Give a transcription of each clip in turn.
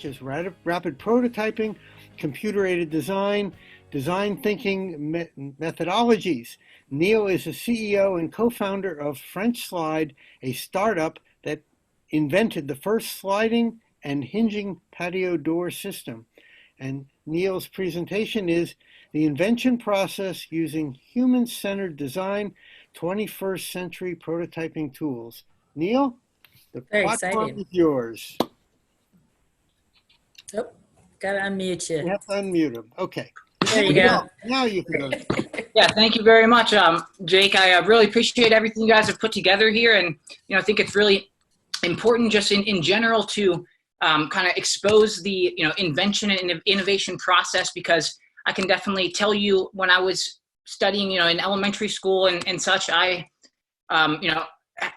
such as rapid prototyping, computer-aided design, design thinking methodologies. Neil is the CEO and co-founder of French Slide, a startup that invented the first sliding and hinging patio door system. And Neil's presentation is the invention process using human-centered design, 21st century prototyping tools. Neil, the platform is yours. Oh, gotta unmute you. You have to unmute him. Okay. There you go. Now you can go. Yeah, thank you very much, Jake. I really appreciate everything you guys have put together here, and I think it's really important just in general to kind of expose the invention and innovation process, because I can definitely tell you when I was studying in elementary school and such, I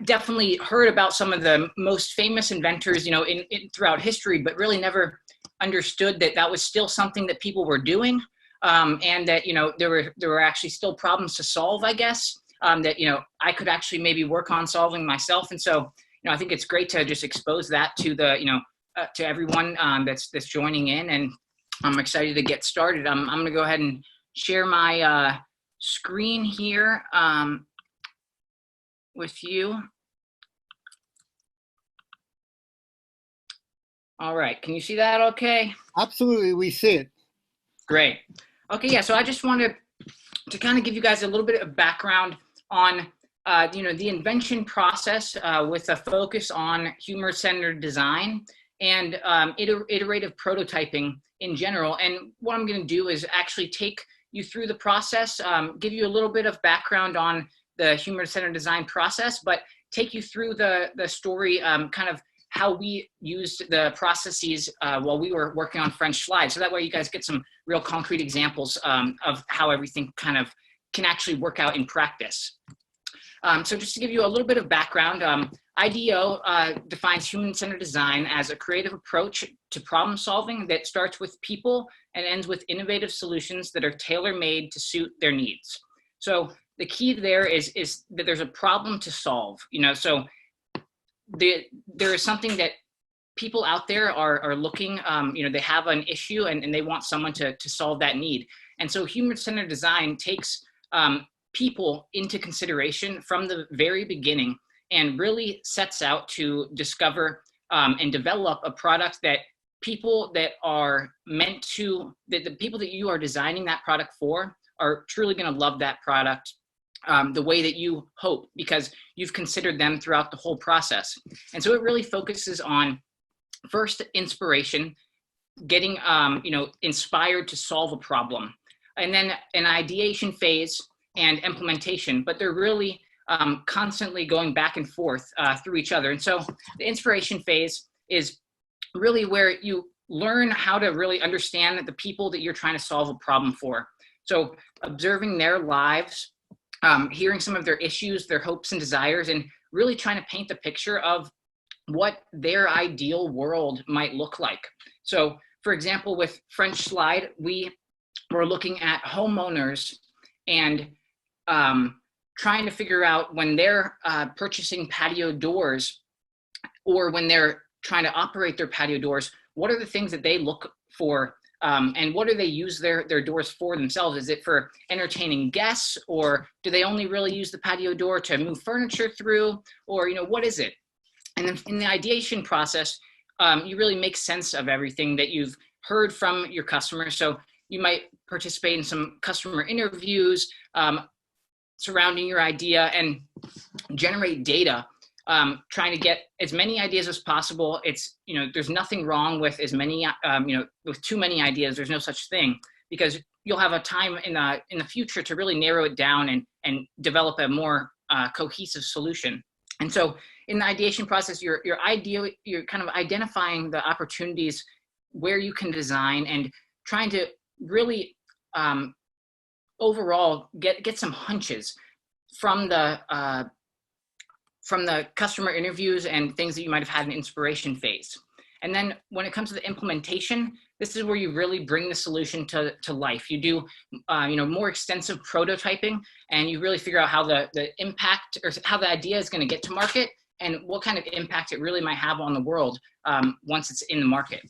definitely heard about some of the most famous inventors throughout history, but really never understood that that was still something that people were doing, and that there were actually still problems to solve, I guess, that I could actually maybe work on solving myself. And so I think it's great to just expose that to the to everyone that's joining in, and I'm excited to get started. I'm going to go ahead and share my screen here with you. All right, can you see that okay? Absolutely, we see it. Great. Okay, yeah, so I just wanted to kind of give you guys a little bit of background on the invention process with a focus on human-centered design and iterative prototyping in general. And what I'm going to do is actually take you through the process, give you a little bit of background on the human-centered design process, but take you through the story, kind of how we used the processes while we were working on French Slide. So that way you guys get some real concrete examples of how everything kind of can actually work out in practice. So just to give you a little bit of background, IDEO defines human-centered design as a creative approach to problem solving that starts with people and ends with innovative solutions that are tailor-made to suit their needs. So the key there is that there's a problem to solve. So there is something that people out there are looking, they have an issue and they want someone to solve that need. And so human-centered design takes people into consideration from the very beginning and really sets out to discover and develop a product that people that are meant to, that the people that you are designing that product for are truly going to love that product the way that you hope, because you've considered them throughout the whole process. And so it really focuses on first inspiration, getting inspired to solve a problem, and then an ideation phase and implementation, but they're really constantly going back and forth through each other. And so the inspiration phase is really where you learn how to really understand that the people that you're trying to solve a problem for. So observing their lives, hearing some of their issues, their hopes and desires, and really trying to paint the picture of what their ideal world might look like. So for example, with French Slide, we were looking at homeowners and trying to figure out when they're purchasing patio doors, or when they're trying to operate their patio doors, what are the things that they look for, and what do they use their doors for themselves? Is it for entertaining guests, or do they only really use the patio door to move furniture through, or what is it? And then in the ideation process, you really make sense of everything that you've heard from your customers. So you might participate in some customer interviews surrounding your idea and generate data, trying to get as many ideas as possible. It's, there's nothing wrong with as many, with too many ideas. There's no such thing, because you'll have a time in the future to really narrow it down and develop a more cohesive solution. And so in the ideation process, you're kind of identifying the opportunities where you can design and trying to really overall get some hunches from the customer interviews and things that you might have had in inspiration phase. And then when it comes to the implementation, this is where you really bring the solution to life. You do more extensive prototyping, and you really figure out how the impact, or how the idea is going to get to market, and what kind of impact it really might have on the world once it's in the market.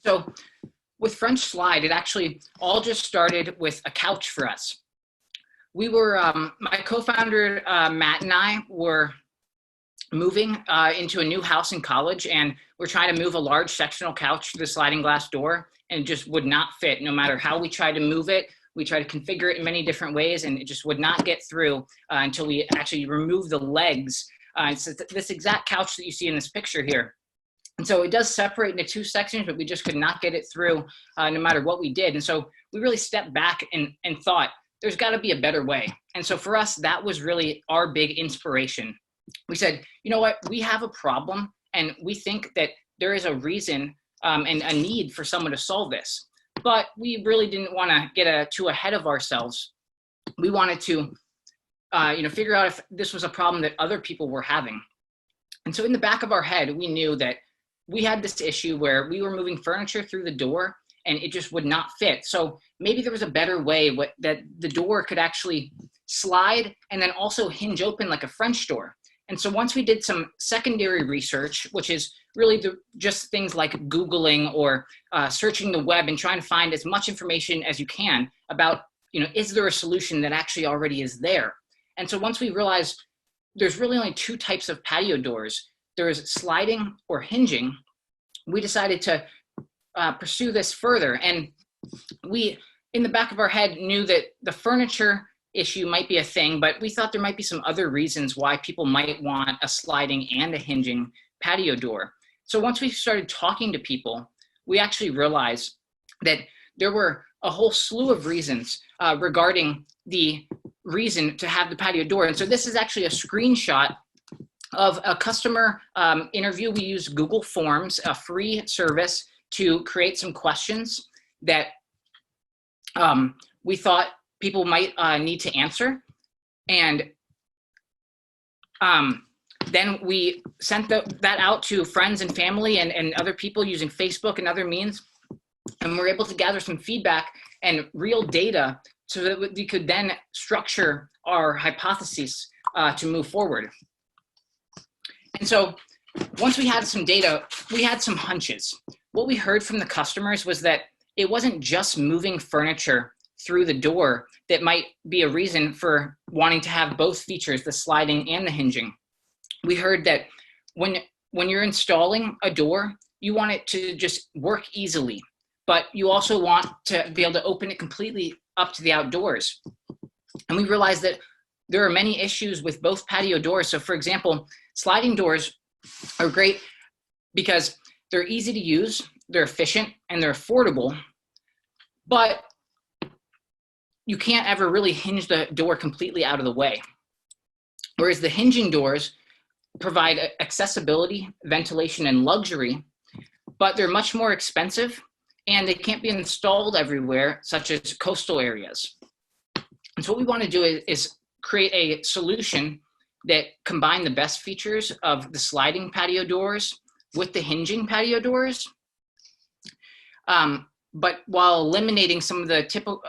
So with French Slide, it actually all just started with a couch for us. We were, my co-founder, Matt, and I were moving into a new house in college, and we're trying to move a large sectional couch through the sliding glass door, and it just would not fit. No matter how we tried to move it, we tried to configure it in many different ways, and it just would not get through until we actually removed the legs. It's this exact couch that you see in this picture here. And so it does separate into two sections, but we just could not get it through no matter what we did. And so we really stepped back and thought, there's got to be a better way. And so for us, that was really our big inspiration. We said, you know what, we have a problem, and we think that there is a reason and a need for someone to solve this. But we really didn't want to get too ahead of ourselves. We wanted to figure out if this was a problem that other people were having. And so in the back of our head, we knew that we had this issue where we were moving furniture through the door and it just would not fit. So maybe there was a better way that the door could actually slide and then also hinge open like a French door. And so once we did some secondary research, which is really just things like Googling or searching the web and trying to find as much information as you can about, is there a solution that actually already is there? And so once we realized there's really only two types of patio doors, there is sliding or hinging, we decided to pursue this further. And we, in the back of our head, knew that the furniture issue might be a thing, but we thought there might be some other reasons why people might want a sliding and a hinging patio door. So once we started talking to people, we actually realized that there were a whole slew of reasons regarding the reason to have the patio door. And so this is actually a screenshot of a customer interview. We use Google Forms, a free service, to create some questions that we thought people might need to answer. And then we sent that out to friends and family and other people using Facebook and other means. And we're able to gather some feedback and real data so that we could then structure our hypotheses to move forward. And so once we had some data, we had some hunches. What we heard from the customers was that it wasn't just moving furniture through the door that might be a reason for wanting to have both features, the sliding and the hinging. We heard that when you're installing a door, you want it to just work easily, but you also want to be able to open it completely up to the outdoors. And we realized that there are many issues with both patio doors. So for example, sliding doors are great because they're easy to use, they're efficient, and they're affordable, but you can't ever really hinge the door completely out of the way. Whereas the hinging doors provide accessibility, ventilation, and luxury, but they're much more expensive and they can't be installed everywhere, such as coastal areas. And so what we want to do is create a solution that combine the best features of the sliding patio doors with the hinging patio doors, but while eliminating some of the typical,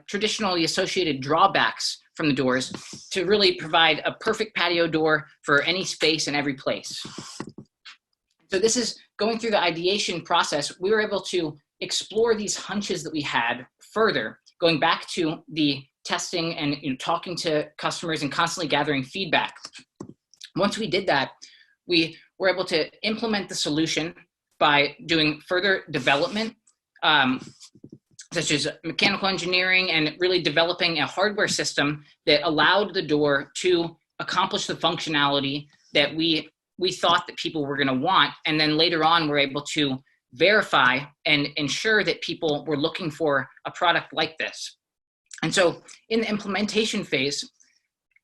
traditionally associated drawbacks from the doors to really provide a perfect patio door for any space and every place. So this is going through the ideation process. We were able to explore these hunches that we had further, going back to the testing and talking to customers and constantly gathering feedback. Once we did that, we were able to implement the solution by doing further development, such as mechanical engineering, and really developing a hardware system that allowed the door to accomplish the functionality that we thought that people were going to want. And then later on, we're able to verify and ensure that people were looking for a product like this. And so in the implementation phase,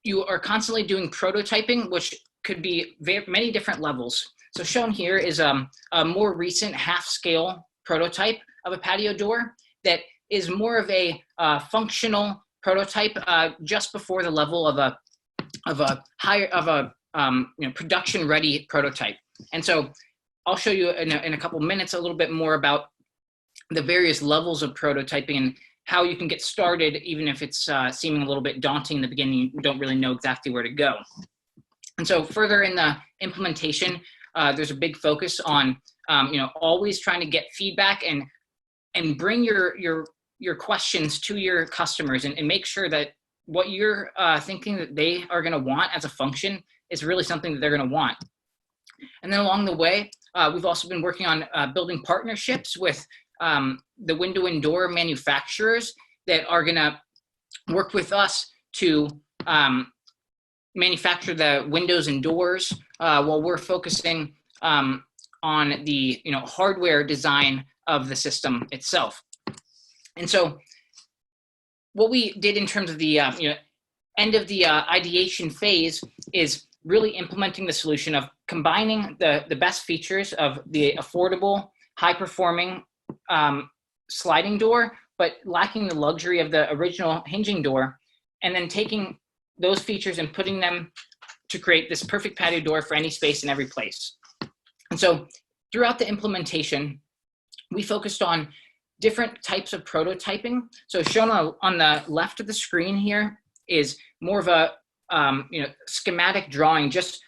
you are constantly doing prototyping, which could be many different levels. So shown here is a more recent half-scale prototype of a patio door that is more of a functional prototype just before the level of a production-ready prototype. And so I'll show you in a couple minutes a little bit more about the various levels of prototyping and how you can get started, even if it's seeming a little bit daunting in the beginning. You don't really know exactly where to go. And so further in the implementation, there's a big focus on always trying to get feedback and bring your questions to your customers and make sure that what you're thinking that they are going to want as a function is really something that they're going to want. And then along the way, we've also been working on building partnerships with the window and door manufacturers that are going to work with us to manufacture the windows and doors while we're focusing on the hardware design of the system itself. And so what we did in terms of the end of the ideation phase is really implementing the solution of combining the best features of the affordable, high-performing sliding door, but lacking the luxury of the original hinging door, and then taking those features and putting them to create this perfect patio door for any space in every place. And so throughout the implementation, we focused on different types of prototyping. So shown on the left of the screen here is more of a schematic drawing, just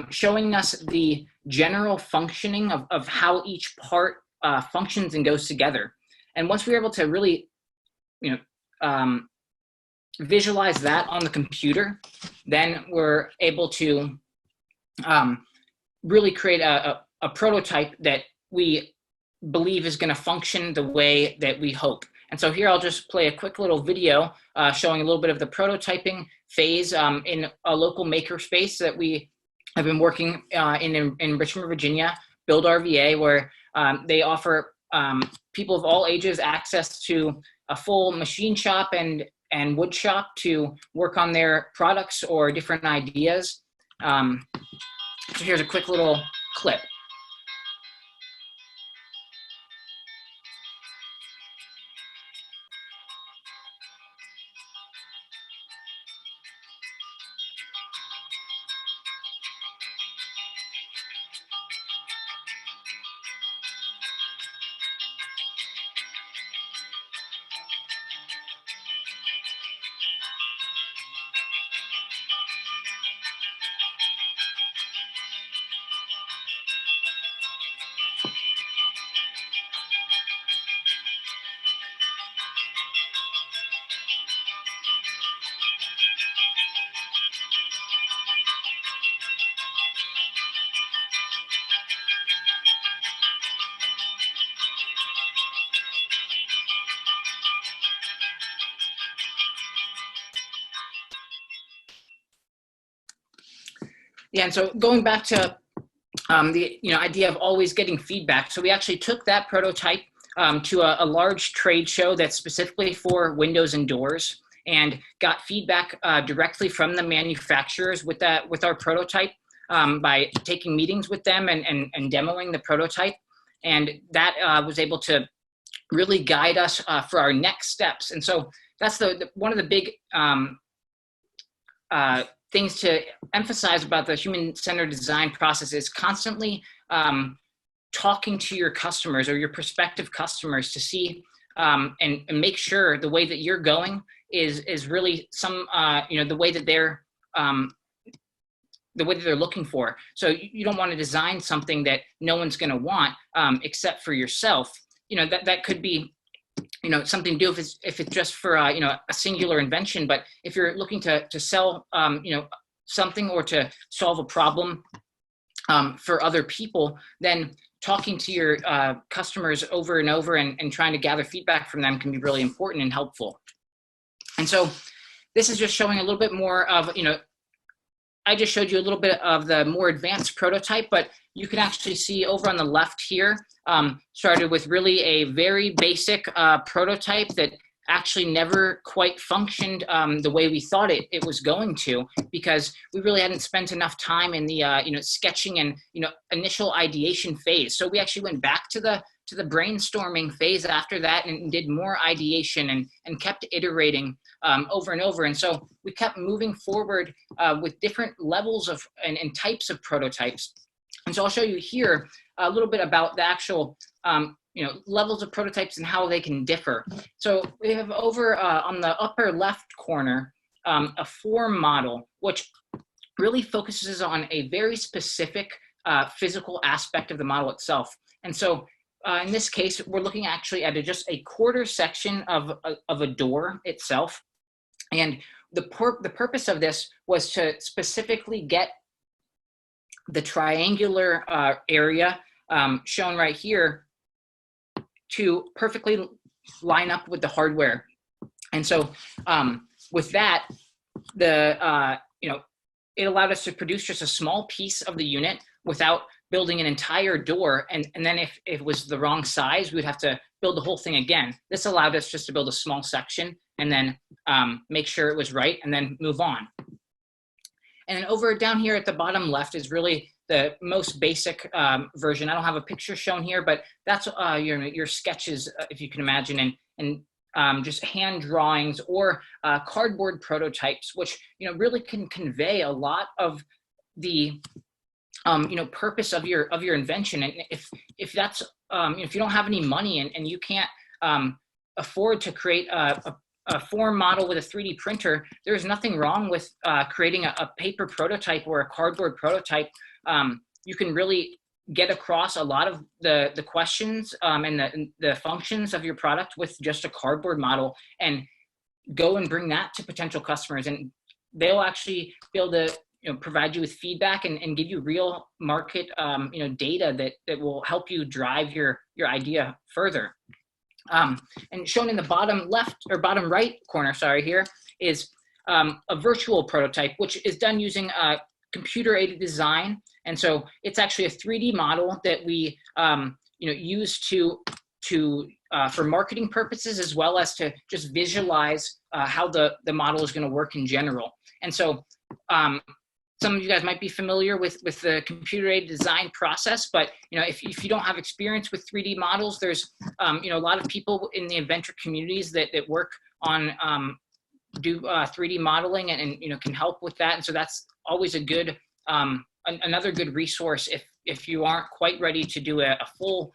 showing us the general functioning of how each part functions and goes together. And once we were able to really visualize that on the computer, then we're able to really create a prototype that we believe is going to function the way that we hope. And so here I'll just play a quick little video showing a little bit of the prototyping phase in a local makerspace that we have been working in Richmond, Virginia, Build RVA, where they offer people of all ages access to a full machine shop and wood shop to work on their products or different ideas. So here's a quick little clip. Yeah, and so going back to the idea of always getting feedback. So we actually took that prototype to a large trade show that's specifically for windows and doors, and got feedback directly from the manufacturers with our prototype by taking meetings with them and demoing the prototype, and that was able to really guide us for our next steps. And so that's one of the big things to emphasize about the human-centered design process is constantly talking to your customers or your prospective customers to see and make sure the way that you're going is really the way that they're looking for. So you don't want to design something that no one's going to want except for yourself. That could be something to do if it's just for a singular invention. But if you're looking to sell something or to solve a problem for other people, then talking to your customers over and over and trying to gather feedback from them can be really important and helpful. And so this is just showing a little bit more of, I just showed you a little bit of the more advanced prototype, but you can actually see over on the left here, started with really a very basic prototype that actually never quite functioned the way we thought it was going to, because we really hadn't spent enough time in the sketching and initial ideation phase. So we actually went back to the brainstorming phase after that and did more ideation and kept iterating over and over. And so we kept moving forward with different levels of and types of prototypes. And so I'll show you here a little bit about the actual levels of prototypes and how they can differ. So we have over on the upper left corner a form model, which really focuses on a very specific physical aspect of the model itself. And so in this case, we're looking actually at just a quarter section of a door itself. And the purpose of this was to specifically get the triangular area shown right here to perfectly line up with the hardware. And so with that, it allowed us to produce just a small piece of the unit without building an entire door. And then if it was the wrong size, we'd have to build the whole thing again. This allowed us just to build a small section and then make sure it was right and then move on. And then over down here at the bottom left is really the most basic version. I don't have a picture shown here, but that's your sketches, if you can imagine, and just hand drawings or cardboard prototypes, which really can convey a lot of the purpose of your invention. And if that's if you don't have any money and you can't afford to create a form model with a 3D printer, there's nothing wrong with creating a paper prototype or a cardboard prototype. You can really get across a lot of the questions and the functions of your product with just a cardboard model, and go and bring that to potential customers. And they'll actually be able to provide you with feedback and give you real market data that will help you drive your idea further. And shown in the bottom left or bottom right corner, sorry, here is a virtual prototype, which is done using computer-aided design. And so it's actually a 3D model that we use for marketing purposes, as well as to just visualize how the model is going to work in general. And so some of you guys might be familiar with the computer-aided design process, but if you don't have experience with 3D models, there's a lot of people in the inventor communities that work on do 3D modeling and can help with that. And so that's always a good another good resource if you aren't quite ready to do a full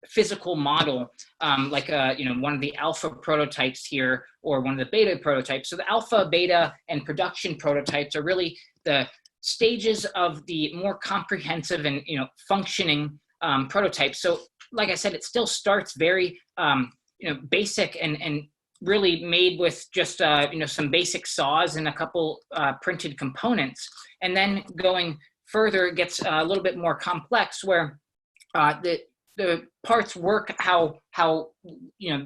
physical model, like one of the alpha prototypes here or one of the beta prototypes. So the alpha, beta, and production prototypes are really the stages of the more comprehensive and functioning prototypes. So like I said, it still starts very basic and really made with just some basic saws and a couple printed components. And then going further, it gets a little bit more complex, where the parts work how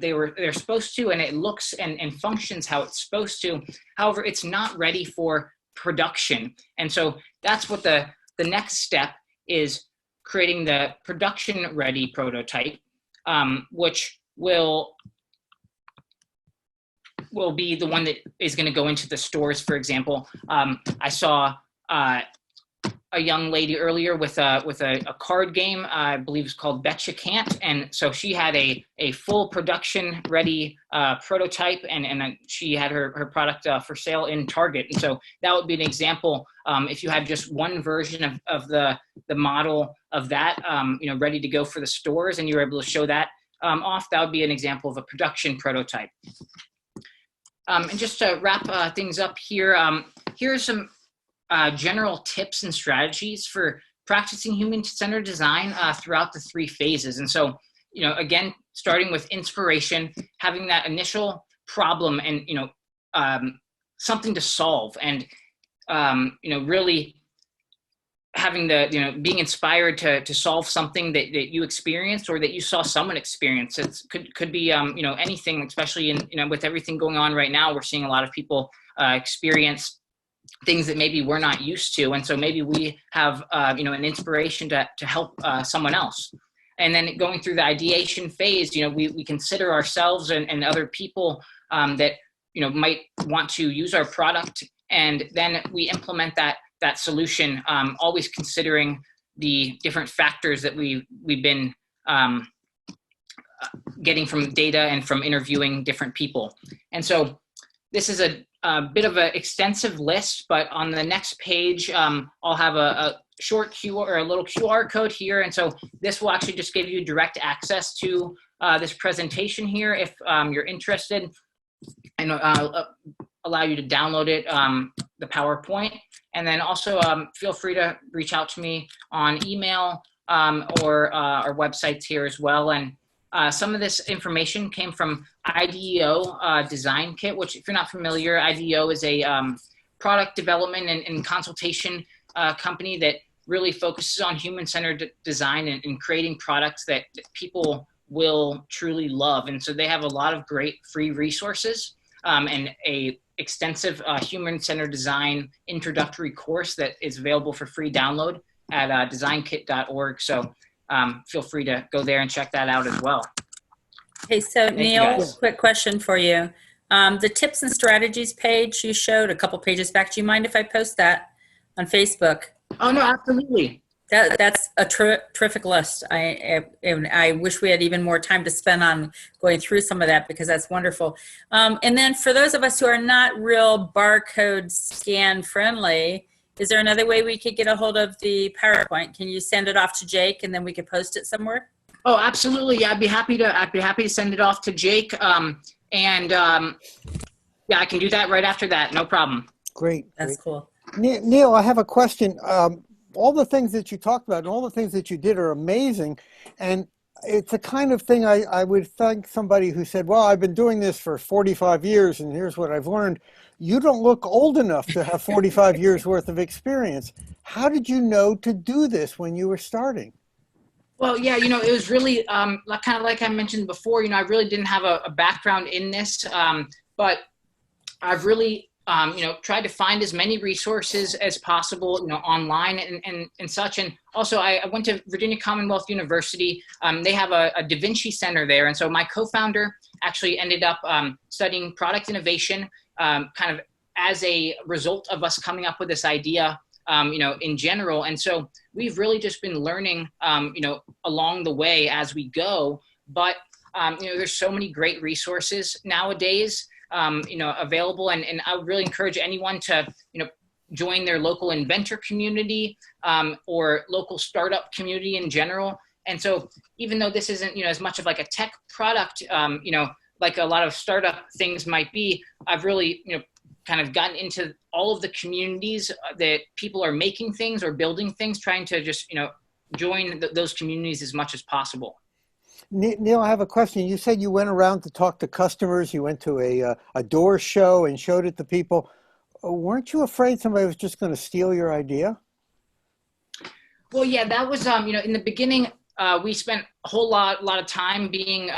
they're supposed to, and it looks and functions how it's supposed to. However, it's not ready for production. And so that's what the next step is, creating the production ready prototype, which will be the one that is going to go into the stores. For example, I saw a young lady earlier with a card game, I believe it's called Betcha Can't. And so she had a full production ready prototype, and she had her product for sale in Target. And so that would be an example. If you had just one version of the model of that, ready to go for the stores, and you were able to show that off, that would be an example of a production prototype. And just to wrap things up here, here are some general tips and strategies for practicing human-centered design throughout the 3 phases. And so, again, starting with inspiration, having that initial problem and, something to solve, and, really having being inspired to solve something that you experienced or that you saw someone experience. It could be, anything, especially in, with everything going on right now, we're seeing a lot of people experience things that maybe we're not used to. And so maybe we have, an inspiration to help someone else. And then going through the ideation phase, we consider ourselves and other people that, might want to use our product. And then we implement that solution, always considering the different factors that we've been getting from data and from interviewing different people. And so this is a bit of an extensive list, but on the next page, I'll have a short a little QR code here. And so this will actually just give you direct access to this presentation here if you're interested, and allow you to download it, the PowerPoint. And then also feel free to reach out to me on email or our websites here as well. And some of this information came from IDEO Design Kit, which if you're not familiar, IDEO is a product development and consultation company that really focuses on human-centered design and creating products that people will truly love. And so they have a lot of great free resources and a extensive human-centered design introductory course that is available for free download at designkit.org. So feel free to go there and check that out as well. Hey, so Neil, quick question for you. The tips and strategies page you showed a couple pages back, do you mind if I post that on Facebook? Oh, no, absolutely. That's a terrific list. I wish we had even more time to spend on going through some of that because that's wonderful. And then for those of us who are not real barcode scan friendly, is there another way we could get a hold of the PowerPoint? Can you send it off to Jake and then we could post it somewhere? Oh, absolutely. Yeah, I'd be happy to send it off to Jake. Yeah, I can do that right after that. No problem. Great. That's cool. Neil, I have a question. All the things that you talked about and all the things that you did are amazing. And it's the kind of thing I would thank somebody who said, well, I've been doing this for 45 years and here's what I've learned. You don't look old enough to have 45 years worth of experience. How did you know to do this when you were starting? Well, yeah, it was really kind of like I mentioned before, I really didn't have a background in this, but I've really, tried to find as many resources as possible, online and such. And also I went to Virginia Commonwealth University. They have a Da Vinci Center there. And so my co-founder actually ended up studying product innovation kind of as a result of us coming up with this idea, in general. And so we've really just been learning, along the way as we go. But, there's so many great resources nowadays, available. And I would really encourage anyone to, join their local inventor community or local startup community in general. And so even though this isn't, as much of like a tech product, like a lot of startup things might be, I've really, kind of gotten into all of the communities that people are making things or building things, trying to just, join those communities as much as possible. Neil, I have a question. You said you went around to talk to customers. You went to a door show and showed it to people. Weren't you afraid somebody was just going to steal your idea? Well, yeah, that was, in the beginning, we spent a whole lot of time being,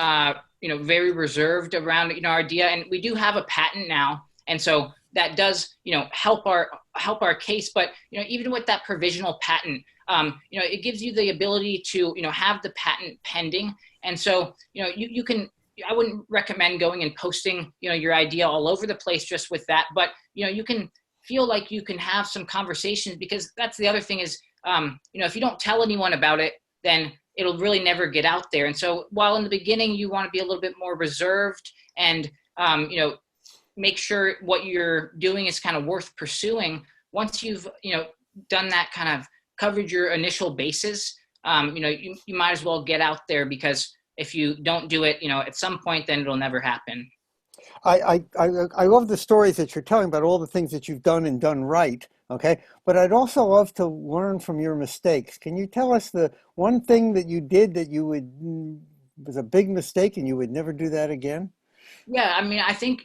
very reserved around, our idea. And we do have a patent now. And so that does, help our case. But, even with that provisional patent, it gives you the ability to, have the patent pending. And so, you can, I wouldn't recommend going and posting, your idea all over the place just with that. But, you can feel like you can have some conversations, because that's the other thing is, if you don't tell anyone about it, then it'll really never get out there. And so while in the beginning, you want to be a little bit more reserved and, make sure what you're doing is kind of worth pursuing. Once you've, done that kind of covered your initial bases, you might as well get out there, because if you don't do it, at some point, then it'll never happen. I love the stories that you're telling about all the things that you've done and done right. Okay. But I'd also love to learn from your mistakes. Can you tell us the one thing that you did that was a big mistake and you would never do that again? Yeah. I mean, I think,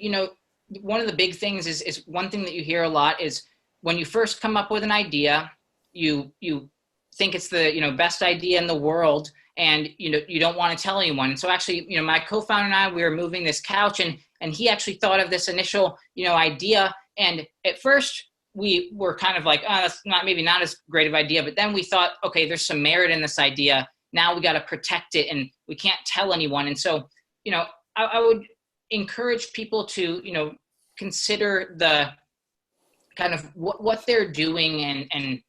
one of the big things is one thing that you hear a lot is when you first come up with an idea, you think it's the, best idea in the world, and, you don't want to tell anyone. And so actually, my co-founder and I, we were moving this couch, and he actually thought of this initial, idea. And at first we were kind of like, oh, that's maybe not as great of an idea. But then we thought, okay, there's some merit in this idea. Now we got to protect it, and we can't tell anyone. And so, I would encourage people to, consider the kind of what they're doing, and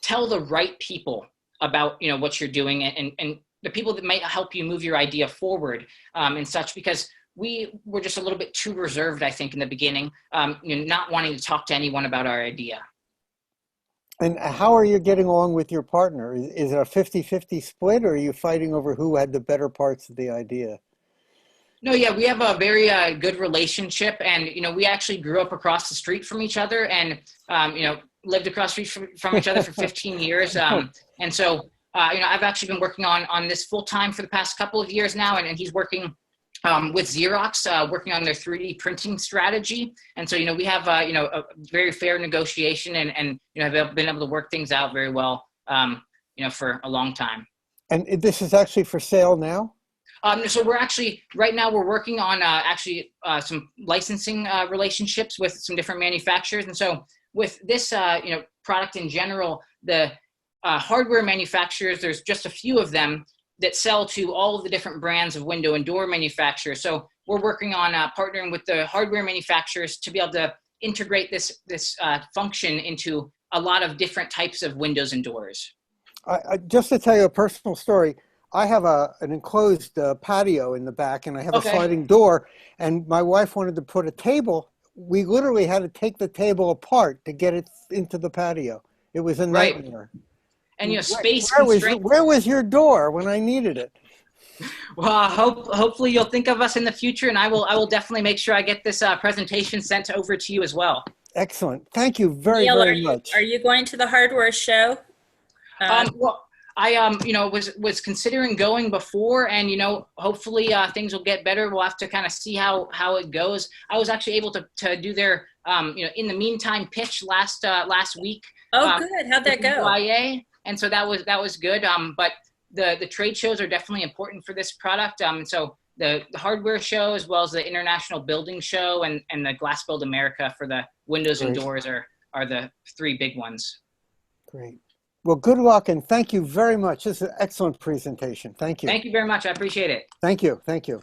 tell the right people about, what you're doing, and the people that might help you move your idea forward, and such, because we were just a little bit too reserved, I think, in the beginning, not wanting to talk to anyone about our idea. And how are you getting along with your partner? Is it a 50-50 split, or are you fighting over who had the better parts of the idea? No, yeah, we have a very good relationship, and we actually grew up across the street from each other, and lived across the street from each other for 15 years. And so, I've actually been working on this full time for the past couple of years now, and he's working with Xerox, working on their 3D printing strategy. And so, we have, a very fair negotiation and have been able to work things out very well, for a long time. And this is actually for sale now? So we're actually, right now we're working on some licensing relationships with some different manufacturers. And so with this, product in general, the hardware manufacturers, there's just a few of them that sell to all of the different brands of window and door manufacturers. So we're working on partnering with the hardware manufacturers to be able to integrate this function into a lot of different types of windows and doors. Just to tell you a personal story, I have an enclosed patio in the back, and I have a sliding door, and my wife wanted to put a table. We literally had to take the table apart to get it into the patio. It was a nightmare. And space where was your door when I needed it? Well, hopefully you'll think of us in the future, and I will definitely make sure I get this presentation sent over to you as well. Excellent. Thank you very much. Are you going to the hardware show? Well, I was considering going before, and hopefully things will get better. We'll have to kind of see how it goes. I was actually able to do their in the meantime pitch last week. Oh, good. How'd that go? YA, and so that was good. But the trade shows are definitely important for this product. So the hardware show, as well as the International Building Show and the Glass Build America for the windows and doors are the three big ones. Great. Well, good luck, and thank you very much. This is an excellent presentation. Thank you. Thank you very much. I appreciate it. Thank you. Thank you.